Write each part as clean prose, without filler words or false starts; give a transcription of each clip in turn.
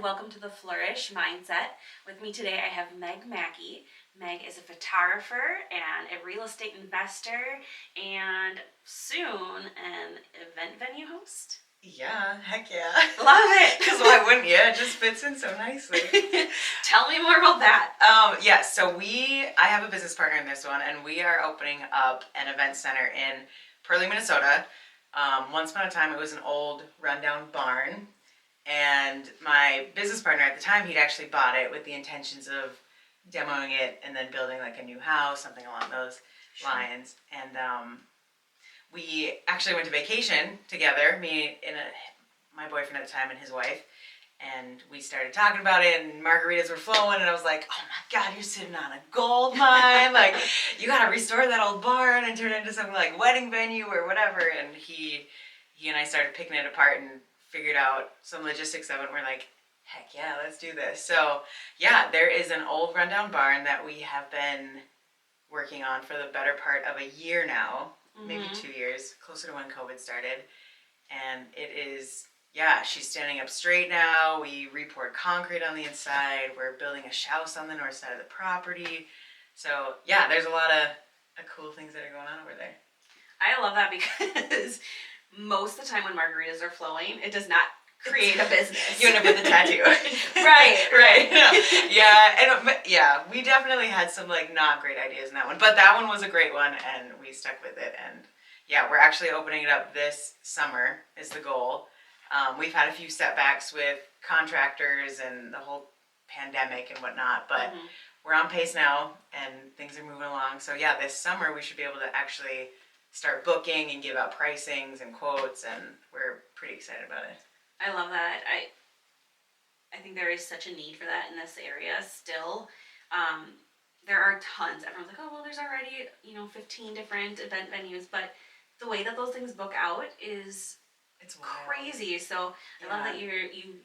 and welcome to the Flourish Mindset. With me today, I have Meg Maki. Meg is a photographer and a real estate investor, and soon an event venue host. Yeah, heck yeah. Love it. Because why wouldn't you? It just fits in so nicely. Tell me more about that. So I have a business partner in this one, and we are opening up an event center in Pearly, Minnesota. Once upon a time, it was an old rundown barn, and my business partner at the time, he'd actually bought it with the intentions of demoing it and then building like a new house, something along those lines. And we actually went to vacation together, my boyfriend at the time and his wife, and we started talking about it, and margaritas were flowing, and I was like, oh my God, you're sitting on a gold mine. Like, you gotta restore that old barn and turn it into something like wedding venue or whatever. And he and I started picking it apart and figured out some logistics of it, and we're like, heck yeah, let's do this. So yeah, there is an old rundown barn that we have been working on for the better part of a year now, maybe 2 years, closer to when COVID started. And it is, she's standing up straight now. We repoured concrete on the inside. We're building a house on the north side of the property. So yeah, there's a lot of cool things that are going on over there. I love that because most of the time when margaritas are flowing, it does not create a business. You end up with a tattoo. Right. Yeah, we definitely had some like not great ideas in that one, but that one was a great one, and we stuck with it. And yeah, we're actually opening it up this summer is the goal. We've had a few setbacks with contractors and the whole pandemic and whatnot, but we're on pace now and things are moving along. So yeah, this summer we should be able to actually start booking and give out pricings and quotes, and we're pretty excited about it. I love that. I think there is such a need for that in this area still. There are tons. Everyone's like, oh, well, there's already, 15 different event venues, but the way that those things book out is it's crazy. So I love that you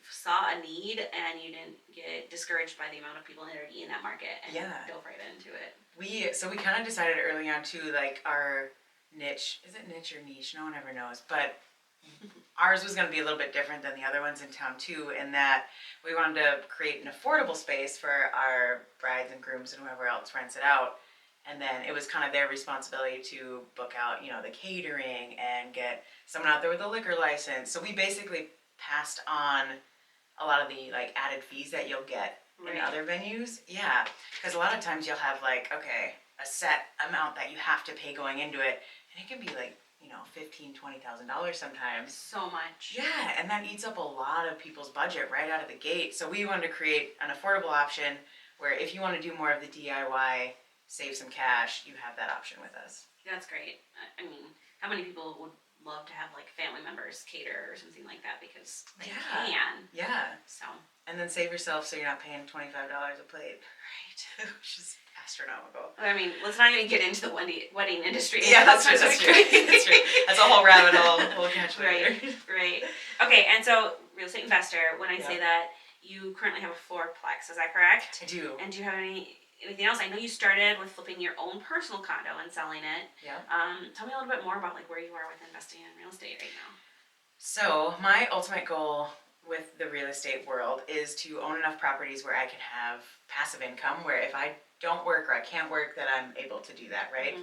saw a need and you didn't get discouraged by the amount of people already in that market and dove right into it. We kind of decided early on too, like our niche, is it niche or niche? No one ever knows, but ours was going to be a little bit different than the other ones in town too, in that we wanted to create an affordable space for our brides and grooms and whoever else rents it out. And then it was kind of their responsibility to book out, the catering and get someone out there with a liquor license. So we basically passed on a lot of the like added fees that you'll get in other venues. Yeah, because a lot of times you'll have like, a set amount that you have to pay going into it, and it can be like, $15,000-$20,000 sometimes. So much. Yeah, and that eats up a lot of people's budget right out of the gate. So we wanted to create an affordable option where if you want to do more of the DIY, save some cash, you have that option with us. That's great. I mean, how many people would love to have like family members cater or something like that because they can. Yeah. So. And then save yourself so you're not paying $25 a plate. Right. Which is astronomical. I mean, let's not even get into the wedding industry. Yeah, that's true. That's true. That's a whole rabbit hole. We'll catch later. Right. Okay, and so real estate investor, when I say that, you currently have a fourplex, is that correct? I do. And do you have anything else? I know you started with flipping your own personal condo and selling it. Yeah. Tell me a little bit more about like where you are with investing in real estate right now. So my ultimate goal with the real estate world is to own enough properties where I can have passive income, where if I don't work or I can't work, that I'm able to do that, right?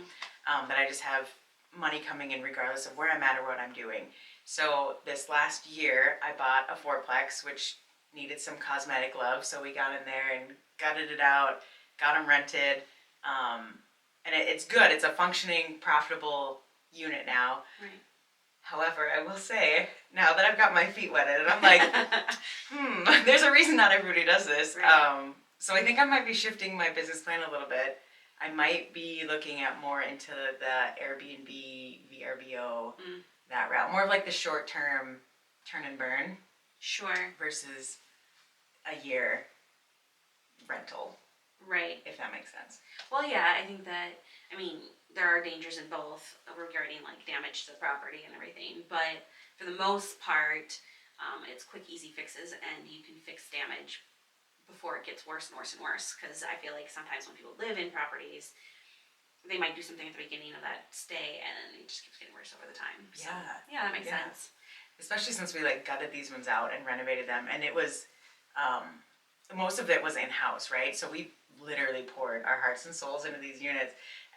That I just have money coming in regardless of where I'm at or what I'm doing. So this last year, I bought a fourplex, which needed some cosmetic love. So we got in there and gutted it out, got them rented. And it's good. It's a functioning, profitable unit now. Right. However, I will say, now that I've got my feet wetted, and I'm like, there's a reason not everybody does this. Right. So I think I might be shifting my business plan a little bit. I might be looking at more into the Airbnb, VRBO, that route. More of like the short-term turn and burn. Sure. Versus a year rental. Right. If that makes sense. Well, yeah, I think that, there are dangers in both regarding like damage to the property and everything, but for the most part, it's quick, easy fixes, and you can fix damage before it gets worse and worse and worse, because I feel like sometimes when people live in properties, they might do something at the beginning of that stay, and then it just keeps getting worse over the time. So, yeah, that makes sense. Especially since we like gutted these ones out and renovated them, and it was most of it was in-house, right? So we literally poured our hearts and souls into these units.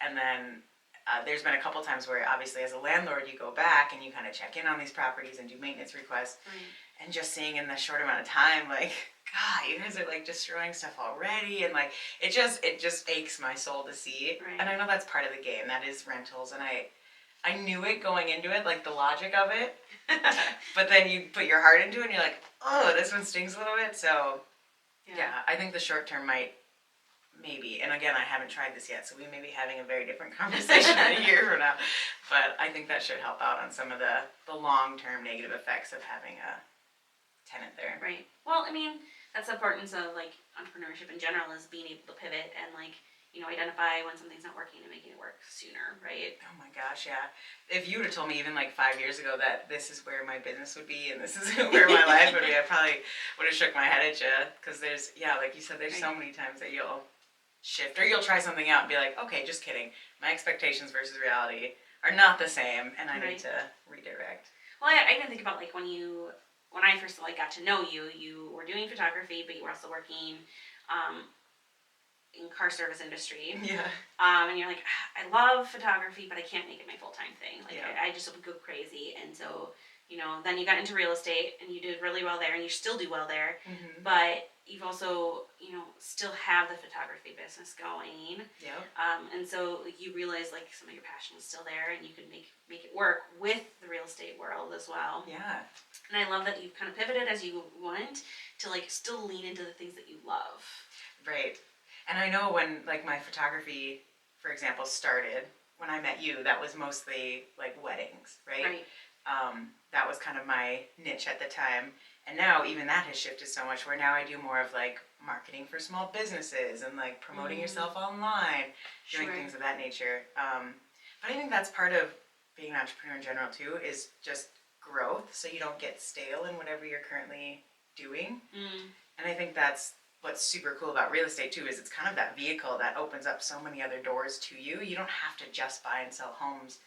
And then there's been a couple times where obviously as a landlord, you go back and you kind of check in on these properties and do maintenance requests. Right. And just seeing in the short amount of time, like, God, you guys are like destroying stuff already. And like, it just aches my soul to see. Right. And I know that's part of the game. That is rentals. And I knew it going into it, like the logic of it. But then you put your heart into it and you're like, oh, this one stings a little bit. So yeah, I think the short term might maybe, and again, I haven't tried this yet, so we may be having a very different conversation in a year from now. But I think that should help out on some of the long term negative effects of having a tenant there. Right. Well, I mean, that's the importance of like entrepreneurship in general, is being able to pivot and like, you know, identify when something's not working and making it work sooner, right? Oh my gosh, yeah. If you would have told me even like 5 years ago that this is where my business would be and this is where my life would be, I probably would have shook my head at you. Because there's, yeah, like you said, there's so many times that you'll shift or you'll try something out and be like, okay, just kidding. My expectations versus reality are not the same, and I need to redirect. Well, I even think about like when I first like got to know you, you were doing photography, but you were also working in car service industry. Yeah. And you're like, I love photography, but I can't make it my full-time thing. Like, Yeah. I just would go crazy. And so, you know, then you got into real estate and you did really well there and you still do well there. Mm-hmm. But you've also, you know, still have the photography business going. Yeah. And so like, you realize like some of your passion is still there and you can make it work with the real estate world as well. Yeah. And I love that you've kind of pivoted as you went to like still lean into the things that you love. Right. And I know when like my photography, for example, started, when I met you, that was mostly like weddings, right? Right. That was kind of my niche at the time. And now even that has shifted so much where now I do more of like marketing for small businesses and like promoting yourself online, doing things of that nature. But I think that's part of being an entrepreneur in general too, is just growth, so you don't get stale in whatever you're currently doing. And I think that's what's super cool about real estate too, is it's kind of that vehicle that opens up so many other doors to you. You don't have to just buy and sell homes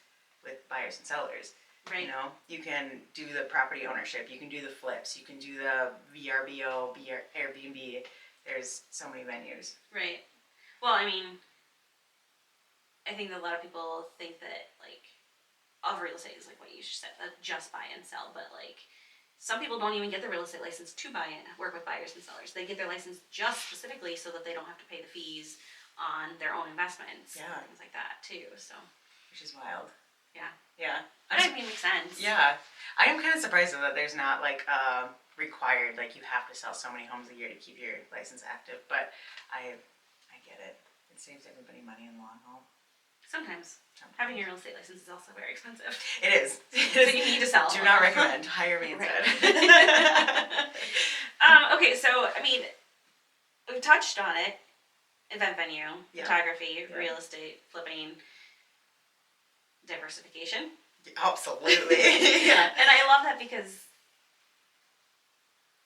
with buyers and sellers. Right. You know, you can do the property ownership, you can do the flips, you can do the VRBO, Airbnb. There's so many venues. Right. Well, I mean, I think that a lot of people think that like of real estate is like what you just said, that just buy and sell, but like some people don't even get the real estate license to buy and work with buyers and sellers. They get their license just specifically so that they don't have to pay the fees on their own investments and things like that too. So, which is wild. Yeah. Yeah. I mean, it makes sense. Yeah. I am kind of surprised though that there's not like required, like you have to sell so many homes a year to keep your license active, but I get it. It saves everybody money in the long haul. Sometimes. Having your real estate license is also very expensive. It is. So you need to sell. Do not recommend. Hire me instead. Okay, so I mean, we've touched on it. Event venue, photography, real estate, flipping, diversification. Absolutely. Yeah. And I love that because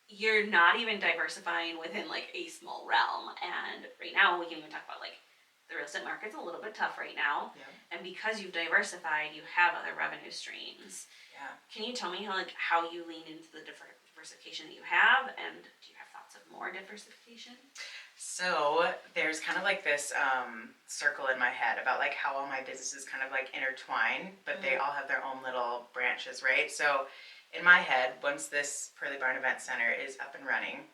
you're not even diversifying within like a small realm. And right now we can even talk about like the real estate market's a little bit tough right now. Yeah. And because you've diversified, you have other revenue streams. Yeah. Can you tell me how you lean into the diversification that you have, and do you have thoughts of more diversification? So there's kind of like this circle in my head about like how all my businesses kind of like intertwine, but they all have their own little branches, right? So in my head, once this Pearly Barn Event Center is up and running,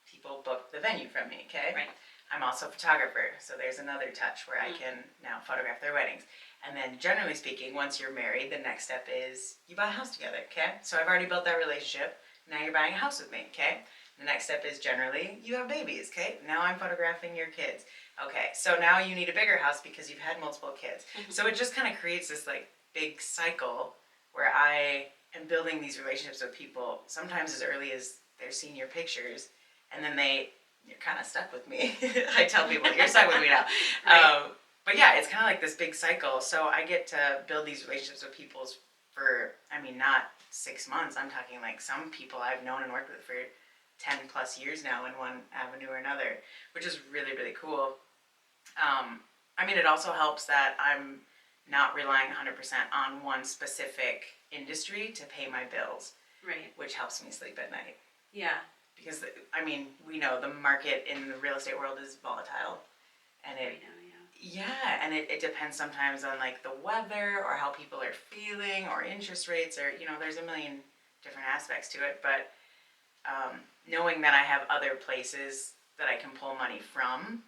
people book the venue from me, okay? Right. I'm also a photographer, so there's another touch where I can now photograph their weddings. And then generally speaking, once you're married, the next step is you buy a house together, okay? So I've already built that relationship. Now you're buying a house with me, okay? The next step is generally you have babies, okay? Now I'm photographing your kids. Okay, so now you need a bigger house because you've had multiple kids. So it just kind of creates this like big cycle where I am building these relationships with people, sometimes as early as their senior pictures, and then you're kind of stuck with me. I tell people, you're stuck with me now. Right. But yeah, it's kind of like this big cycle. So I get to build these relationships with people for, I mean, not 6 months. I'm talking like some people I've known and worked with for 10 plus years now in one avenue or another, which is really, really cool. I mean, it also helps that I'm not relying 100% on one specific industry to pay my bills. Right. Which helps me sleep at night. Yeah. because, I mean, we know the market in the real estate world is volatile. And it, Right now, yeah. yeah, and it depends sometimes on like the weather or how people are feeling or interest rates or, you know, there's a million different aspects to it. But knowing that I have other places that I can pull money from,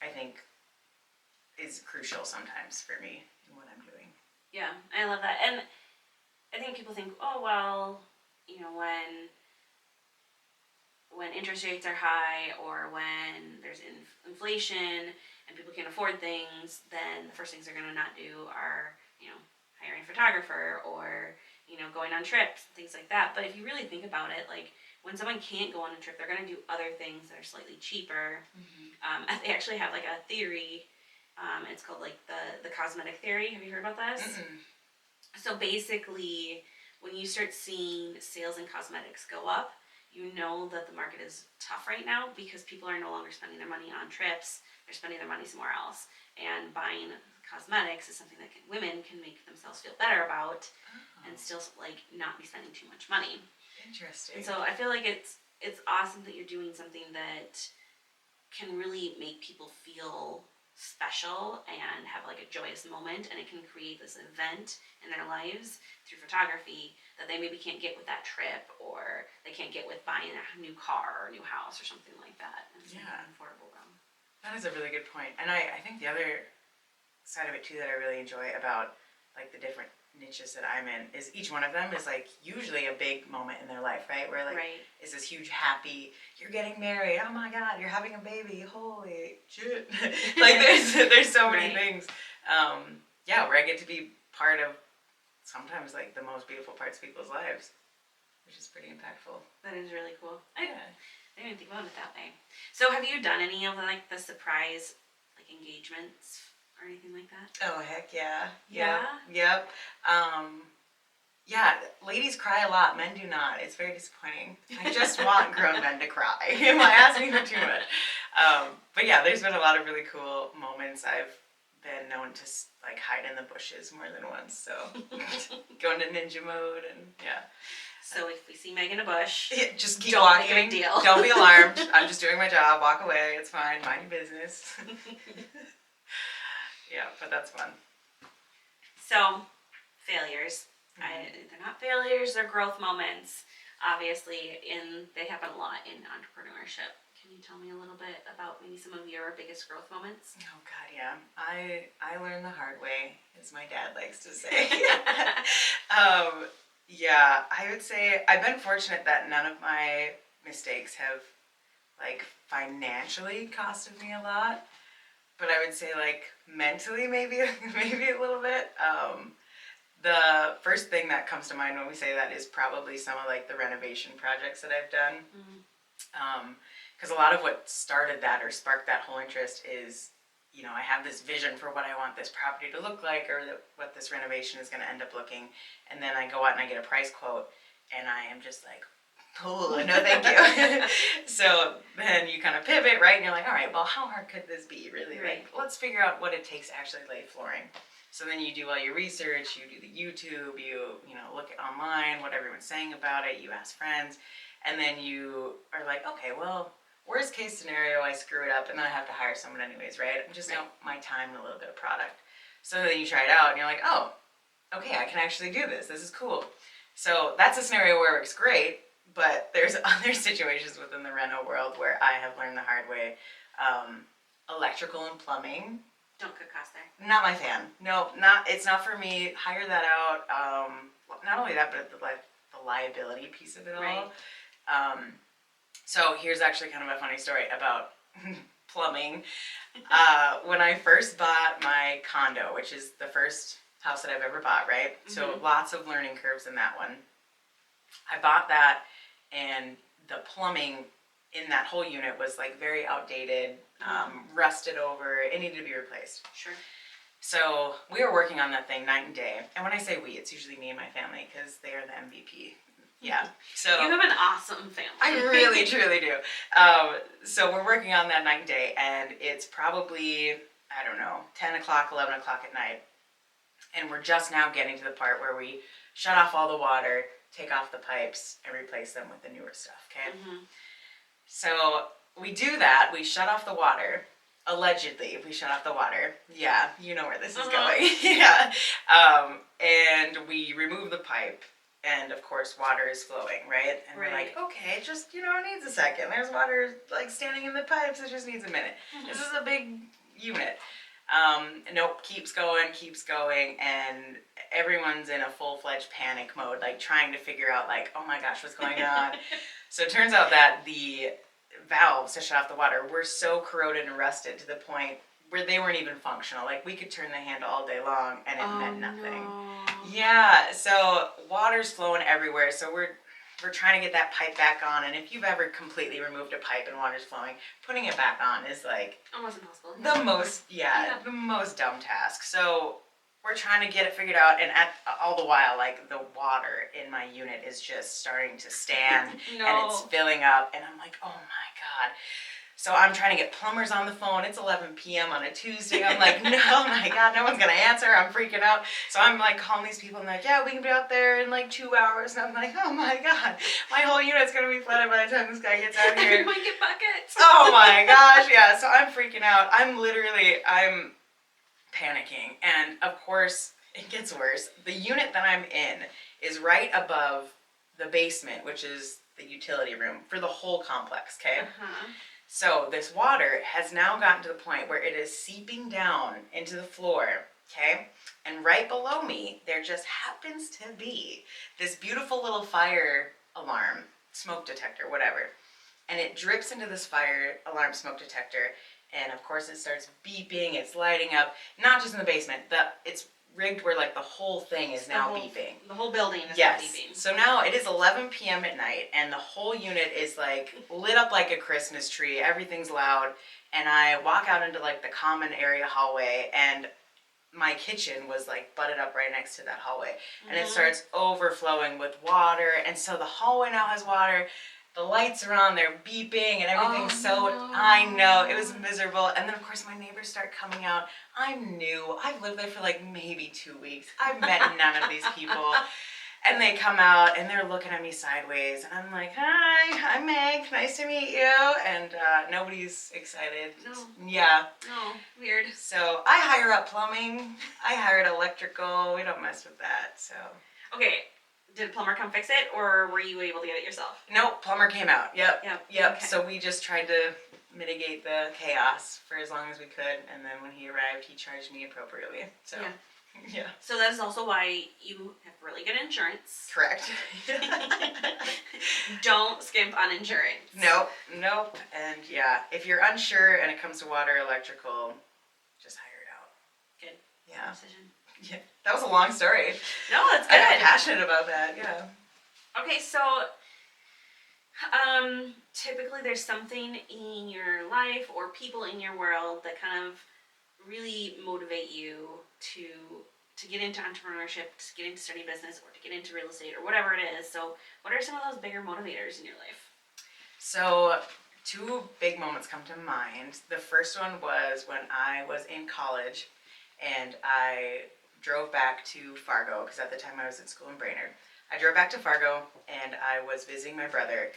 I think is crucial sometimes for me in what I'm doing. Yeah, I love that. And I think people think, oh, well, you know, when interest rates are high or when there's inflation and people can't afford things, then the first things they're going to not do are, you know, hiring a photographer or, you know, going on trips, things like that. But if you really think about it, like when someone can't go on a trip, they're going to do other things that are slightly cheaper. They actually have like a theory. It's called like the cosmetic theory. Have you heard about this? So basically, when you start seeing sales in cosmetics go up, you know that the market is tough right now because people are no longer spending their money on trips. They're spending their money somewhere else. And buying cosmetics is something that women can make themselves feel better about and still like not be spending too much money. Interesting. And so I feel like it's awesome that you're doing something that can really make people feel special and have like a joyous moment, and it can create this event in their lives through photography that they maybe can't get with that trip, or they can't get with buying a new car or a new house or something like that. And it's Yeah. an affordable realm. That is a really good point. And I think the other side of it too that I really enjoy about like the different niches that I'm in is each one of them is like usually a big moment in their life, right? Where like is this huge happy, you're getting married, oh my god, you're having a baby, holy shit. Like there's so many things. Yeah, where I get to be part of sometimes like the most beautiful parts of people's lives, which is pretty impactful. That is really cool. I didn't think about it that way. So have you done any of like the surprise like engagements or anything like that? Oh heck yeah. Yeah? Yep. Yeah, ladies cry a lot, men do not. It's very disappointing. I just want grown men to cry. Am I asking for too much? But yeah, there's been a lot of really cool moments. I've been known to like hide in the bushes more than once, so go into ninja mode and yeah. So if we see Meg in a bush, just keep don't walking. make a big deal. Don't be alarmed. I'm just doing my job. Walk away. It's fine. Mind your business. Yeah, but that's fun. So, failures. They're not failures, they're growth moments. Obviously, they happen a lot in entrepreneurship. Can you tell me a little bit about maybe some of your biggest growth moments? Oh God, yeah. I learned the hard way, as my dad likes to say. Yeah, I would say I've been fortunate that none of my mistakes have like financially costed me a lot. But I would say like mentally maybe a little bit. The first thing that comes to mind when we say that is probably some of like the renovation projects that I've done. Because a lot of what started that or sparked that whole interest is, you know, I have this vision for what I want this property to look like or what this renovation is going to end up looking. And then I go out and I get a price quote and I am just like, oh, no thank you. So then you kind of pivot, right? And you're like, all right, well, how hard could this be really? Right. Like, let's figure out what it takes to actually lay flooring. So then you do all your research, you do the YouTube, you know, look at online, what everyone's saying about it, you ask friends, and then you are like, okay, well, worst case scenario, I screw it up and then I have to hire someone anyways, right? I'm just my time and a little bit of product. So then you try it out and you're like, oh, okay, I can actually do this. This is cool. So that's a scenario where it works great, but there's other situations within the reno world where I have learned the hard way. Electrical and plumbing. Don't cut costs there. Not my fan. No, it's not for me. Hire that out. Not only that, but the liability piece of it all. Right. So here's actually kind of a funny story about plumbing. When I first bought my condo, which is the first house that I've ever bought, right? So lots of learning curves in that one. I bought that, and the plumbing in that whole unit was like very outdated, rusted over. It needed to be replaced. Sure. So we were working on that thing night and day. And when I say we, it's usually me and my family because they are the MVP. Yeah. So you have an awesome family. I really, truly do. So we're working on that night and day, and it's probably, I don't know, 10 o'clock, 11 o'clock at night. And we're just now getting to the part where we shut off all the water, take off the pipes, and replace them with the newer stuff, okay? So we do that. We shut off the water. Allegedly, we shut off the water. Yeah, you know where this is going. Yeah. And we remove the pipe. And of course, water is flowing, right? And we're like, okay, it just, it needs a second. There's water like standing in the pipes. It just needs a minute. This is a big unit. Nope, keeps going, and everyone's in a full-fledged panic mode, like trying to figure out, like, oh my gosh, what's going on? So it turns out that the valves to shut off the water were so corroded and rusted to the point where they weren't even functional. Like, we could turn the handle all day long and it meant nothing. No. Yeah, so water's flowing everywhere. So we're trying to get that pipe back on, and if you've ever completely removed a pipe and water's flowing, putting it back on is like almost impossible. The most dumb task. So we're trying to get it figured out, and all the while, like, the water in my unit is just starting to stand and it's filling up, and I'm like, oh my God. So I'm trying to get plumbers on the phone. It's 11 p.m. on a Tuesday. I'm like, no, my God, no one's going to answer. I'm freaking out. So I'm like calling these people and like, yeah, we can be out there in like 2 hours. And I'm like, oh my God, my whole unit's going to be flooded by the time this guy gets out here. We might get buckets. Oh my gosh, yeah. So I'm freaking out. I'm panicking. And of course, it gets worse. The unit that I'm in is right above the basement, which is the utility room for the whole complex, okay? So this water has now gotten to the point where it is seeping down into the floor, okay? And right below me, there just happens to be this beautiful little fire alarm, smoke detector, whatever. And it drips into this fire alarm smoke detector, and of course it starts beeping, it's lighting up, not just in the basement, it's rigged where like the whole thing is now beeping. The whole building is now beeping. So now it is 11 p.m. at night, and the whole unit is like lit up like a Christmas tree. Everything's loud, and I walk out into like the common area hallway, and my kitchen was like butted up right next to that hallway, and it starts overflowing with water, and so the hallway now has water. The lights are on, they're beeping, and everything's I know, it was miserable. And then of course my neighbors start coming out. I'm new, I've lived there for like maybe 2 weeks. I've met none of these people. And they come out and they're looking at me sideways, and I'm like, hi, I'm Meg, nice to meet you. And nobody's excited. No. Yeah. No, weird. So I hire up plumbing, I hired electrical, we don't mess with that, so. Okay. Did a plumber come fix it, or were you able to get it yourself? Nope, plumber came out. Yep. Okay. So we just tried to mitigate the chaos for as long as we could, and then when he arrived, he charged me appropriately. So, yeah. So that is also why you have really good insurance. Correct. Don't skimp on insurance. Nope. And yeah, if you're unsure and it comes to water, electrical, just hire it out. Good. Yeah. Decision. Yeah, that was a long story. No, that's good. I'm passionate about that, yeah. Okay, so typically there's something in your life or people in your world that kind of really motivate you to get into entrepreneurship, to get into starting a business, or to get into real estate, or whatever it is. So what are some of those bigger motivators in your life? So 2 big moments come to mind. The first one was when I was in college, and I drove back to Fargo, because at the time I was at school in Brainerd. I drove back to Fargo, and I was visiting my brother,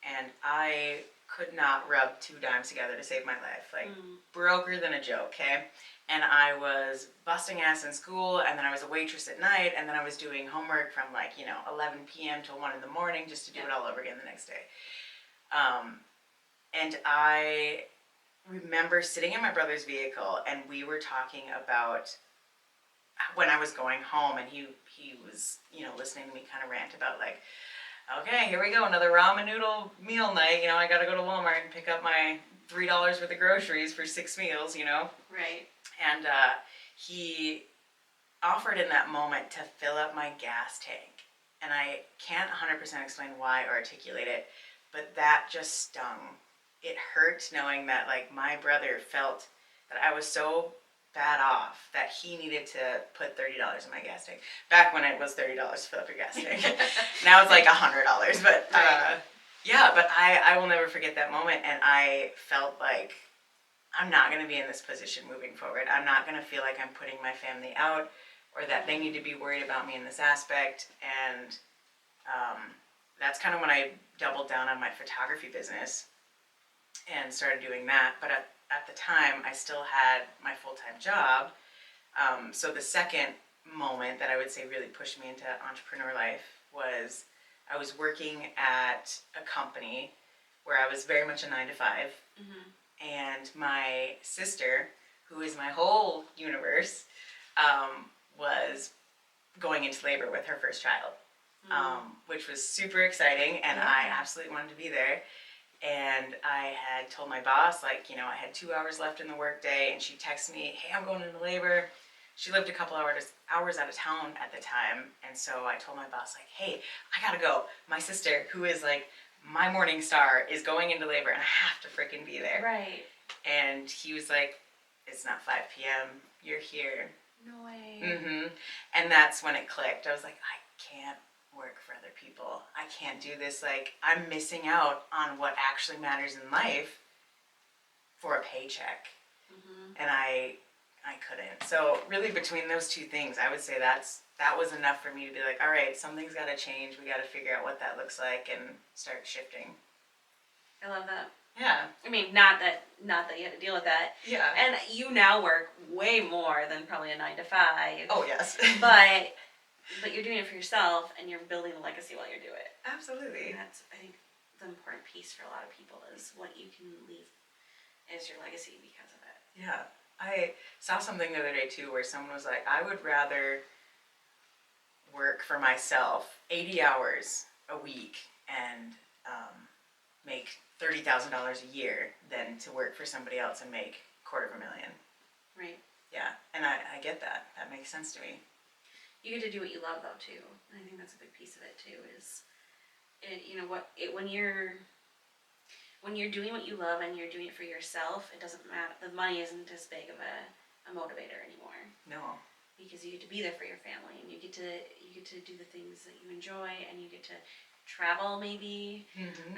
and I could not rub 2 dimes together to save my life. Like, broker than a joke, okay? And I was busting ass in school, and then I was a waitress at night, and then I was doing homework from 11 p.m. till 1 in the morning just to do it all over again the next day. And I remember sitting in my brother's vehicle, and we were talking about when I was going home, and he was, listening to me kind of rant about like, okay, here we go, another ramen noodle meal night. I got to go to Walmart and pick up my $3 worth of groceries for 6 meals, Right. And he offered in that moment to fill up my gas tank. And I can't 100% explain why or articulate it, but that just stung. It hurt knowing that like my brother felt that I was so bad off that he needed to put $30 in my gas tank. Back when it was $30 to fill up your gas tank. Now it's like $100. But yeah, but I will never forget that moment, and I felt like I'm not going to be in this position moving forward. I'm not going to feel like I'm putting my family out, or that they need to be worried about me in this aspect. And that's kind of when I doubled down on my photography business. and started doing that. But at the time, I still had my full-time job. So the second moment that I would say really pushed me into entrepreneur life was I was working at a company where I was very much a 9 to 5. And my sister, who is my whole universe, was going into labor with her first child, which was super exciting, and I absolutely wanted to be there. And I had told my boss, like, I had 2 hours left in the workday, and she texted me, hey, I'm going into labor. She lived a couple hours out of town at the time, and so I told my boss, like, hey, I gotta go. My sister, who is like my morning star, is going into labor, and I have to freaking be there. Right. And he was like, it's not 5 p.m. You're here. No way. And that's when it clicked. I was like, I can't work for other people. I can't do this. Like, I'm missing out on what actually matters in life for a paycheck. And I couldn't. So really between those two things, I would say that was enough for me to be like, all right, something's got to change. We got to figure out what that looks like and start shifting. I love that. Yeah. I mean, not that you had to deal with that. Yeah. And you now work way more than probably a 9 to 5. Oh, yes. but you're doing it for yourself, and you're building a legacy while you do it. Absolutely. And that's, I think, the important piece for a lot of people is what you can leave as your legacy because of it. Yeah. I saw something the other day, too, where someone was like, I would rather work for myself 80 hours a week and make $30,000 a year than to work for somebody else and make $250,000. Right. Yeah, and I get that. That makes sense to me. You get to do what you love, though, too. And I think that's a big piece of it, too, is, when you're doing what you love and you're doing it for yourself, it doesn't matter. The money isn't as big of a motivator anymore. No. Because you get to be there for your family, and you get to do the things that you enjoy, and you get to travel, maybe.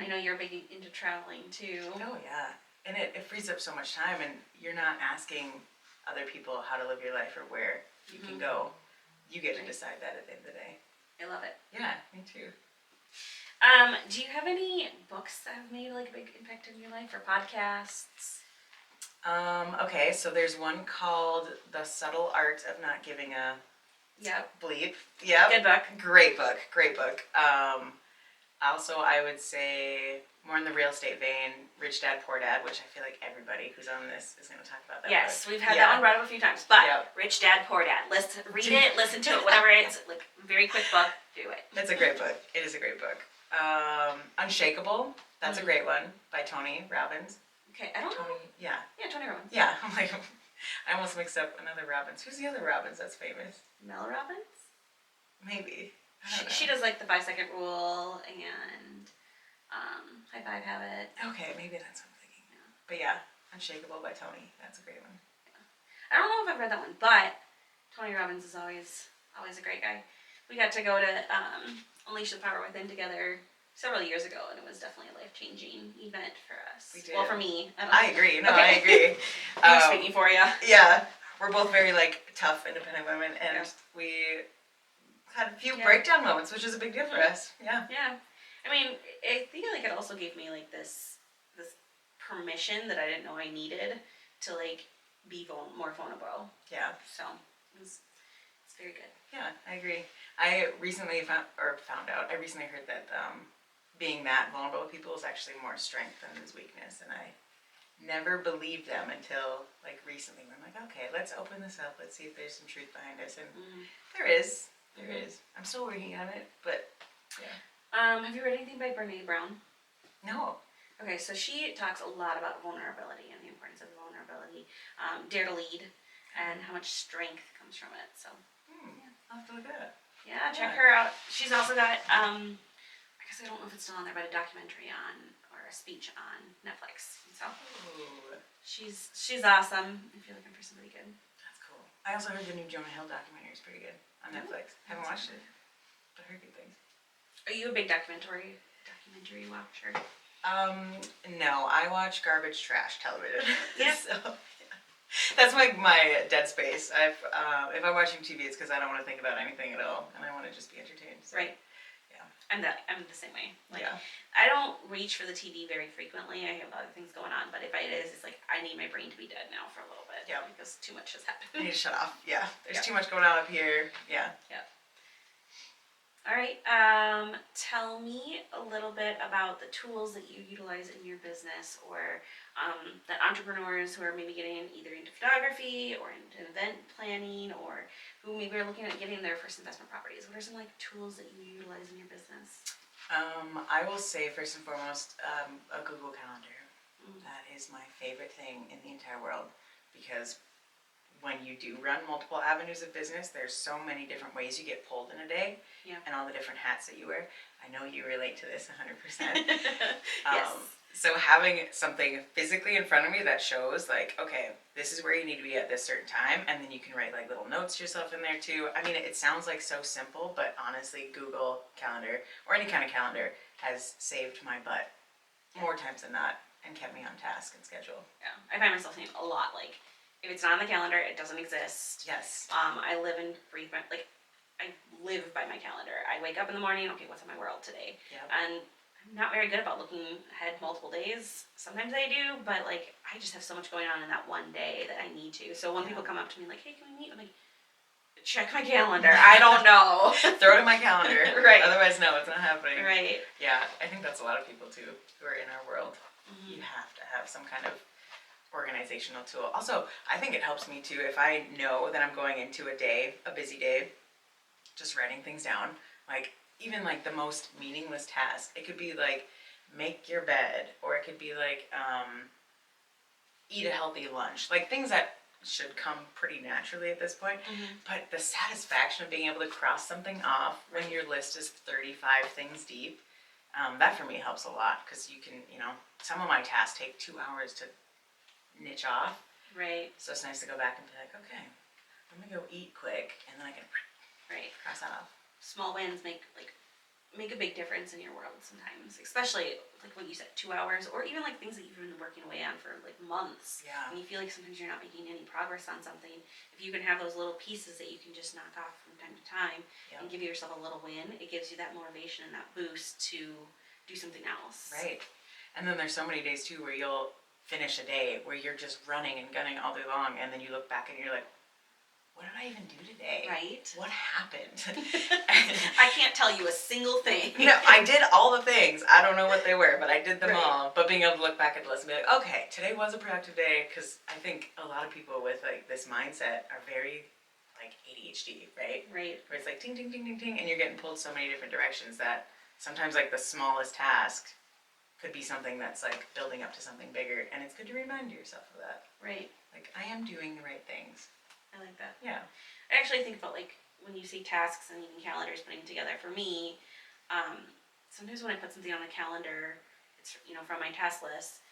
I know you're big into traveling, too. Oh, yeah. And it frees up so much time, and you're not asking other people how to live your life or where you can go. You get to decide that at the end of the day. I love it. Yeah, me too. Do you have any books that have made like a big impact in your life, or podcasts? Okay, so there's one called The Subtle Art of Not Giving a Bleep. Yep. Good book. Great book. Also, I would say, more in the real estate vein, Rich Dad, Poor Dad, which I feel like everybody who's on this is going to talk about that Yes, book. we've had that one read up a few times. But Rich Dad, Poor Dad. Let's read it, listen to it, whatever it's like. Very quick book. Do it. It's a great book. It is a great book. Unshakable. That's a great one by Tony Robbins. Okay, I don't know. Yeah. Yeah, Tony Robbins. Yeah, I'm like, I almost mixed up another Robbins. Who's the other Robbins that's famous? Mel Robbins? Maybe. She does like the 5-second rule and high five habit. Okay, maybe that's what I'm thinking. Yeah. But yeah, Unshakable by Tony. That's a great one. Yeah. I don't know if I've read that one, but Tony Robbins is always a great guy. We got to go to Unleash the Power Within together several years ago, and it was definitely a life-changing event for us. We did. Well, for me. I agree. No, okay. I agree. I'm speaking for you. Yeah. We're both very, tough, independent women, and we had a few breakdown moments, which is a big deal for us. Yeah. Yeah. I mean, I think it also gave me, this permission that I didn't know I needed to, be more vulnerable. Yeah. So, it's very good. Yeah, I agree. I recently found out, I recently heard that being that vulnerable with people is actually more strength than is weakness, and I never believed them until recently. I'm like, okay, let's open this up. Let's see if there's some truth behind this, and there is. I'm still working on it, but yeah. Have you read anything by Brene Brown? No. Okay, so she talks a lot about vulnerability and the importance of vulnerability, dare to lead, and how much strength comes from it. So, I'll have to look at it. Yeah, check her out. She's also got, I guess I don't know if it's still on there, but a documentary or a speech on Netflix. So, she's awesome if you're looking for somebody good. That's cool. I also heard the new Jonah Hill documentary is pretty good on Netflix. Haven't watched it, but heard good things. Are you a big documentary watcher? No, I watch garbage trash television. Yeah. So, that's my dead space. If I'm watching TV, it's because I don't want to think about anything at all, and I want to just be entertained. So. Right. Yeah. I'm the same way. Like, Yeah. I don't reach for the TV very frequently. I have other things going on, but if it is, it's like I need my brain to be dead now for a little bit. Yeah. Because too much has I happened. need to shut off. Yeah. There's Yeah. too much going on up here. Yeah. All right. Tell me a little bit about the tools that you utilize in your business, or that entrepreneurs who are maybe getting either into photography or into event planning, or who maybe are looking at getting their first investment properties. What are some like tools that you utilize in your business? I will say first and foremost, a Google Calendar. Mm. That is my favorite thing in the entire world, because when you do run multiple avenues of business, there's so many different ways you get pulled in a day, and all the different hats that you wear. I know you relate to this 100%. Yes. So having something physically in front of me that shows like, okay, this is where you need to be at this certain time, and then you can write like little notes to yourself in there too. I mean, it sounds like so simple, but honestly, Google Calendar or any kind of calendar has saved my butt more times than not and kept me on task and schedule. Yeah, I find myself saying a lot like, if it's not on the calendar, it doesn't exist. Yes. I live and breathe I live by my calendar. I wake up in the morning, okay, what's in my world today? Yep. And I'm not very good about looking ahead multiple days. Sometimes I do, but like, I just have so much going on in that one day that I need to. So when people come up to me like, hey, can we meet? I'm like, check my calendar. I don't know. Throw it in my calendar. Right. Otherwise, no, it's not happening. Right. Yeah, I think that's a lot of people too who are in our world. Mm-hmm. You have to have some kind of organizational tool. Also, I think it helps me too if I know that I'm going into a busy day, just writing things down. Like, even like the most meaningless task. It could be like make your bed, or it could be like eat a healthy lunch. Like things that should come pretty naturally at this point. Mm-hmm. But the satisfaction of being able to cross something off when your list is 35 things deep, that for me helps a lot, because you can, some of my tasks take 2 hours to niche off. Right. So it's nice to go back and be like, okay, I'm gonna go eat quick, and then I can cross that off. Small wins make a big difference in your world sometimes, especially like what you said, 2 hours, or even like things that you've been working away on for like months. Yeah. And you feel like sometimes you're not making any progress on something. If you can have those little pieces that you can just knock off from time to time and give yourself a little win, it gives you that motivation and that boost to do something else. Right. And then there's so many days too where you'll finish a day where you're just running and gunning all day long, and then you look back and you're like, what did I even do today? Right. What happened? I can't tell you a single thing. No, I did all the things. I don't know what they were, but I did them Right. all. But being able to look back at the list and be like, okay, today was a productive day, because I think a lot of people with like this mindset are very like ADHD, right? Right. Where it's like ting, ting, ting, ting, ting, and you're getting pulled so many different directions that sometimes like the smallest task could be something that's like building up to something bigger, and it's good to remind yourself of that. Right. Like, I am doing the right things. I like that. Yeah. I actually think about like when you say tasks and even calendars putting together. For me, sometimes when I put something on a calendar, it's from my task list,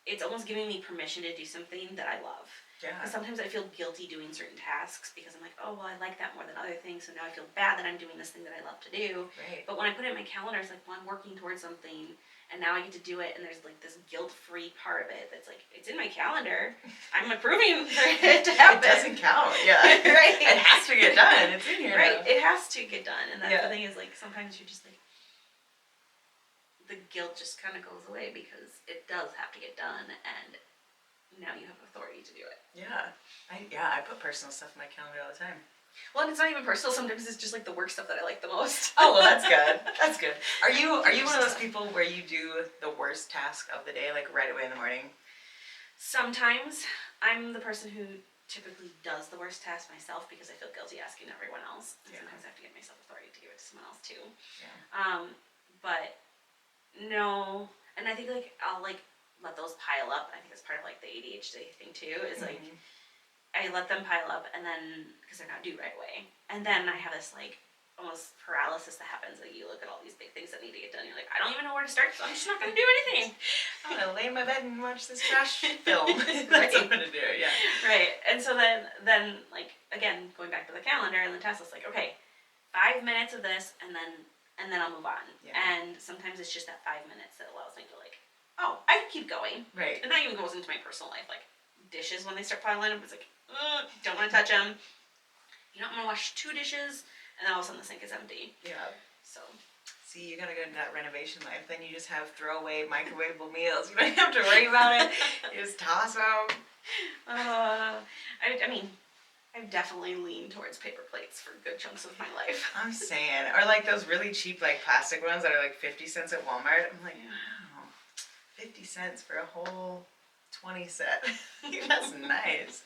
it's almost giving me permission to do something that I love. Yeah. Because sometimes I feel guilty doing certain tasks because I'm like, oh well, I like that more than other things, so now I feel bad that I'm doing this thing that I love to do. Right. But when I put it in my calendar, it's like, well, I'm working towards something, and now I get to do it, and there's like this guilt-free part of it that's like, it's in my calendar. I'm approving for it to happen. It doesn't count. Yeah. Right. It has to get done. It's in here. Right. Now. It has to get done, and that's the thing is like sometimes you're just like, the guilt just kind of goes away because it does have to get done, and now you have authority to do it. Yeah. I put personal stuff in my calendar all the time. Well, and it's not even personal. Sometimes it's just like the work stuff that I like the most. Oh, well, that's good. That's good. Are you one of those people where you do the worst task of the day, like right away in the morning? Sometimes I'm the person who typically does the worst task myself because I feel guilty asking everyone else. And sometimes I have to get myself authority to give it to someone else too. Yeah. But no, and I think like I'll like let those pile up. I think that's part of like the ADHD thing too. Is like I let them pile up, and then because they're not due right away, and then I have this like almost paralysis that happens. Like you look at all these big things that need to get done, you're like, I don't even know where to start, so I'm just not gonna do anything. I'm gonna lay in my bed and watch this trash film. That's what I'm gonna do. Yeah. Right. And so then like again going back to the calendar and the task list, like okay, 5 minutes of this, and then I'll move on. Yeah. And sometimes it's just that 5 minutes that allows me to like, oh, I can keep going. Right. And that even goes into my personal life, like dishes when they start piling up. It's like, don't want to touch them. I'm gonna wash 2 dishes, and then all of a sudden the sink is empty. Yeah. So. See, you gotta go into that renovation life. Then you just have throwaway microwavable meals. You don't have to worry about it. You just toss them. I mean, I've definitely leaned towards paper plates for good chunks of my life. I'm saying, or like those really cheap like plastic ones that are like 50 cents at Walmart. I'm like, wow, 50 cents for a whole 20 set. That's nice.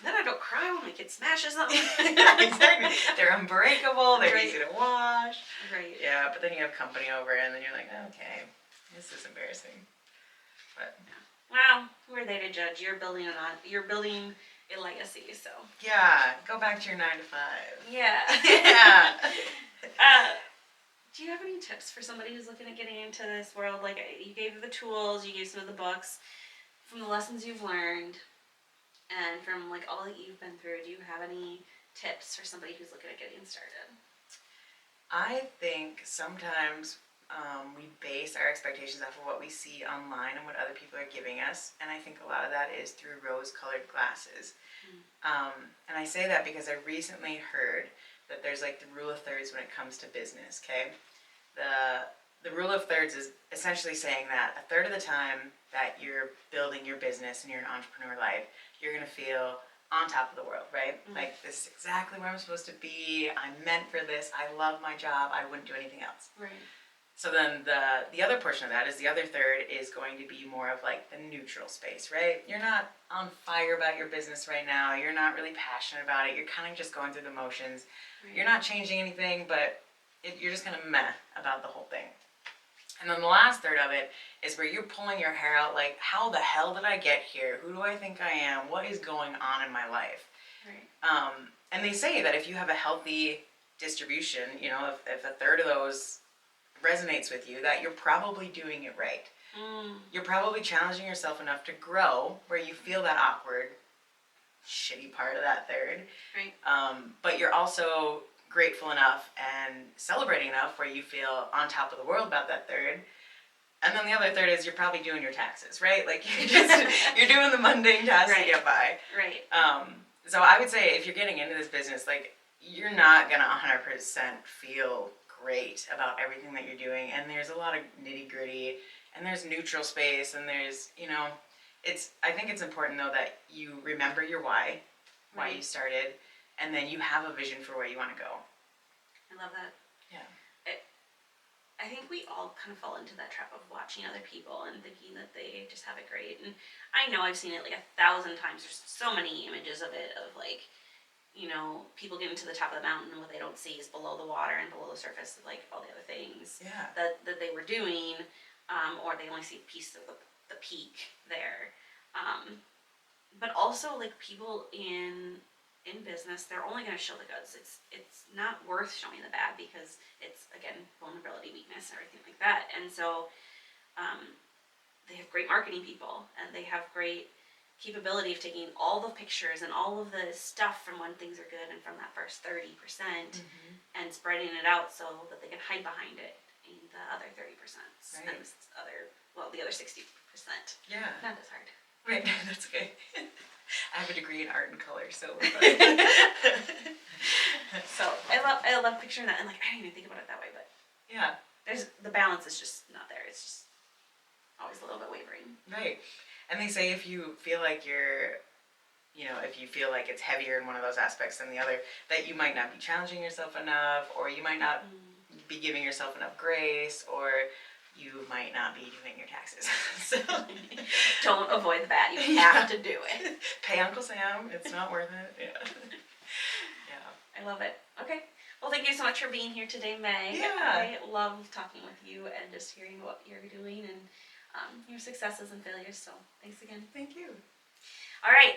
Then I don't cry when my kid smashes them. Exactly. They're unbreakable. They're Right. easy to wash. Right. Yeah, but then you have company over, and then you're like, okay, this is embarrassing. But Well, who are they to judge? You're building a legacy, so. yeah, go back to your 9 to 5. Yeah. Yeah. Do you have any tips for somebody who's looking at getting into this world? Like, you gave the tools, you gave some of the books, from the lessons you've learned, and from like all that you've been through. Do you have any tips for somebody who's looking at getting started? I think sometimes we base our expectations off of what we see online and what other people are giving us, and I think a lot of that is through rose-colored glasses. And I say that because I recently heard that there's like the rule of thirds when it comes to business. Okay, the rule of thirds is essentially saying that a third of the time that you're building your business and you're an entrepreneur life, you're gonna feel on top of the world, right? Like, this is exactly where I'm supposed to be. I'm meant for this. I love my job. I wouldn't do anything else. Right. So then the other portion of that is the other third is going to be more of like the neutral space, right? You're not on fire about your business right now. You're not really passionate about it. You're kind of just going through the motions. Right. You're not changing anything, but you're just kind of meh about the whole thing. And then the last third of it is where you're pulling your hair out, like, how the hell did I get here? Who do I think I am? What is going on in my life? Right. And they say that if you have a healthy distribution, you know, if a third of those resonates with you, that you're probably doing it right. You're probably challenging yourself enough to grow where you feel that awkward, shitty part of that third. Right. But you're also grateful enough and celebrating enough where you feel on top of the world about that third. And then the other third is you're probably doing your taxes, right? Like, you're doing the mundane tasks to get by. Right. So I would say if you're getting into this business, like, you're not gonna 100% feel great about everything that you're doing, and there's a lot of nitty gritty, and there's neutral space, and there's, you know, I think it's important though that you remember your why you started, and then you have a vision for where you want to go. I love that. Yeah. I think we all kind of fall into that trap of watching other people and thinking that they just have it great. And I know I've seen it like 1,000 times. There's so many images of it, of like, you know, people getting to the top of the mountain and what they don't see is below the water and below the surface of like all the other things that they were doing, or they only see a piece of the peak there. But also, like, people in business, they're only going to show the goods. It's not worth showing the bad because it's, again, vulnerability, weakness, and everything like that. And so they have great marketing people, and they have great capability of taking all the pictures and all of the stuff from when things are good and from that first 30% and spreading it out so that they can hide behind it in the other 30%. Right. And the other 60%. Yeah. Not as hard. Right, that's okay. I have a degree in art and color, so so I love picturing that, and like, I didn't even think about it that way, but yeah, there's the balance is just not there. It's just always a little bit wavering. Right. And they say if you feel like if you feel like it's heavier in one of those aspects than the other, that you might not be challenging yourself enough, or you might not be giving yourself enough grace, or you might not be doing your taxes. So don't avoid the bad. You have to do it. Pay Uncle Sam. It's not worth it. Yeah. Yeah. I love it. Okay. Well, thank you so much for being here today, Meg. Yeah. I love talking with you and just hearing what you're doing and your successes and failures. So thanks again. Thank you. All right.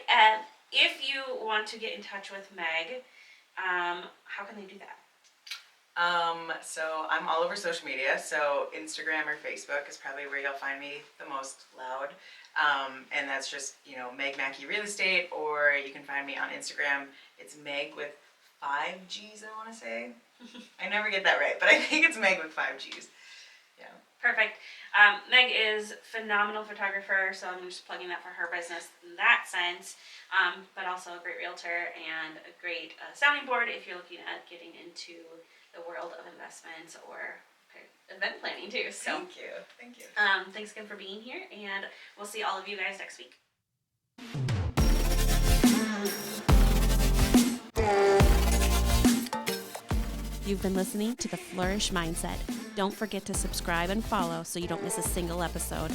If you want to get in touch with Meg, how can they do that? So I'm all over social media, so Instagram or Facebook is probably where you'll find me the most loud. And that's just, Meg Maki Real Estate, or you can find me on Instagram. It's Meg with 5 G's, I want to say. I never get that right, but I think it's Meg with 5 G's. Yeah. Perfect. Meg is a phenomenal photographer, so I'm just plugging that for her business in that sense, but also a great realtor and a great sounding board if you're looking at getting into the world of investments or event planning too. So Thank you. Thank you. thanks again for being here, and we'll see all of you guys next week. You've been listening to the Flourish Mindset. Don't forget to subscribe and follow so you don't miss a single episode.